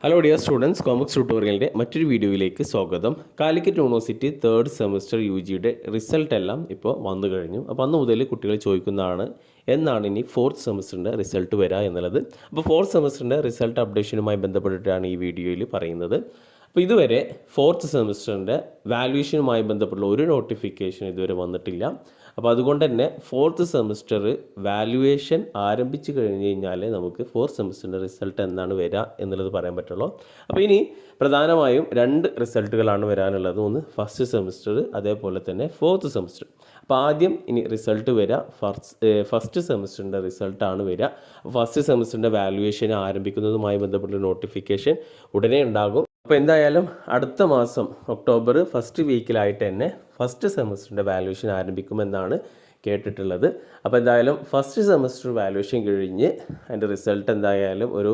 Hello dear students, comics ട്യൂട്ടോറിയലിൻ്റെ മറ്റൊരു വീഡിയോയിലേക്ക് സ്വാഗതം. കാലിക്കറ്റ് യൂണിവേഴ്സിറ്റി തേർഡ് സെമസ്റ്റർ UGയുടെ റിസൾട്ട് എല്ലാം ഇപ്പോൾ വന്നു കഴിഞ്ഞു. അപ്പോൾ അന്ന് മുതൽ കുട്ടികൾ ചോദിക്കുന്നതാണ് എന്നാണ് ഇനി ഫോർത്ത് സെമസ്റ്ററിൻ്റെ റിസൾട്ട് വരിക എന്നുള്ളത്. അപ്പോൾ ഫോർത്ത് സെമസ്റ്ററിൻ്റെ റിസൾട്ട് അപ്ഡേഷനുമായി ബന്ധപ്പെട്ടിട്ടാണ് ഈ വീഡിയോയിൽ പറയുന്നത്. അപ്പോൾ ഇതുവരെ ഫോർത്ത് സെമസ്റ്ററിൻ്റെ വാല്യുവേഷനുമായി ബന്ധപ്പെട്ടുള്ള ഒരു നോട്ടിഫിക്കേഷൻ ഇതുവരെ വന്നിട്ടില്ല. അപ്പോൾ അതുകൊണ്ട് തന്നെ ഫോർത്ത് സെമസ്റ്റർ വാല്യുവേഷൻ ആരംഭിച്ച് കഴിഞ്ഞ് കഴിഞ്ഞാൽ നമുക്ക് ഫോർത്ത് സെമസ്റ്ററിൻ്റെ റിസൾട്ട് എന്നാണ് വരിക എന്നുള്ളത് പറയാൻ പറ്റുള്ളൂ. അപ്പോൾ ഇനി പ്രധാനമായും രണ്ട് റിസൾട്ടുകളാണ് വരാനുള്ളത്. ഒന്ന് ഫസ്റ്റ് സെമസ്റ്റർ, അതേപോലെ തന്നെ ഫോർത്ത് സെമസ്റ്റർ. അപ്പോൾ ആദ്യം ഇനി റിസൾട്ട് വരിക ഫസ്റ്റ് സെമസ്റ്ററിൻ്റെ റിസൾട്ടാണ് വരിക. ഫസ്റ്റ് സെമസ്റ്ററിൻ്റെ വാല്യുവേഷൻ ആരംഭിക്കുന്നതുമായി ബന്ധപ്പെട്ട നോട്ടിഫിക്കേഷൻ ഉടനെ ഉണ്ടാകും. അപ്പോൾ എന്തായാലും അടുത്ത മാസം ഒക്ടോബർ ഫസ്റ്റ് വീക്കിലായിട്ട് തന്നെ ഫസ്റ്റ് സെമസ്റ്ററിൻ്റെ വാല്യുവേഷൻ ആരംഭിക്കുമെന്നാണ് കേട്ടിട്ടുള്ളത്. അപ്പോൾ എന്തായാലും ഫസ്റ്റ് സെമസ്റ്റർ വാല്യുവേഷൻ കഴിഞ്ഞ് അതിൻ്റെ റിസൾട്ട് എന്തായാലും ഒരു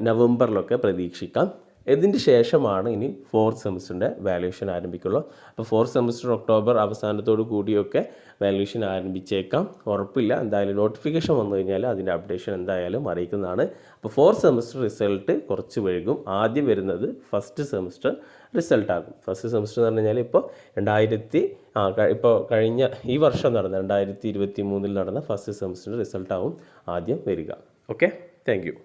നവംബറിലൊക്കെ പ്രതീക്ഷിക്കാം. ഇതിൻ്റെ ശേഷമാണ് ഇനി ഫോർത്ത് സെമസ്റ്ററിൻ്റെ വാല്യുവേഷൻ ആരംഭിക്കുള്ളൂ. അപ്പോൾ ഫോർത്ത് സെമസ്റ്റർ ഒക്ടോബർ അവസാനത്തോടു കൂടിയൊക്കെ വാല്യുവേഷൻ ആരംഭിച്ചേക്കാം, ഉറപ്പില്ല. എന്തായാലും നോട്ടിഫിക്കേഷൻ വന്നു കഴിഞ്ഞാൽ അതിൻ്റെ അപ്ഡേഷൻ എന്തായാലും അറിയിക്കുന്നതാണ്. അപ്പോൾ ഫോർത്ത് സെമസ്റ്റർ റിസൾട്ട് കുറച്ച് വൈകും. ആദ്യം വരുന്നത് ഫസ്റ്റ് സെമസ്റ്റർ റിസൾട്ടാകും. ഫസ്റ്റ് സെമസ്റ്റർ എന്ന് പറഞ്ഞു കഴിഞ്ഞാൽ ഇപ്പോൾ കഴിഞ്ഞ ഈ വർഷം നടന്ന 2023 നടന്ന ഫസ്റ്റ് സെമസ്റ്ററിൻ്റെ റിസൾട്ടാവും ആദ്യം വരിക. Okay, thank you.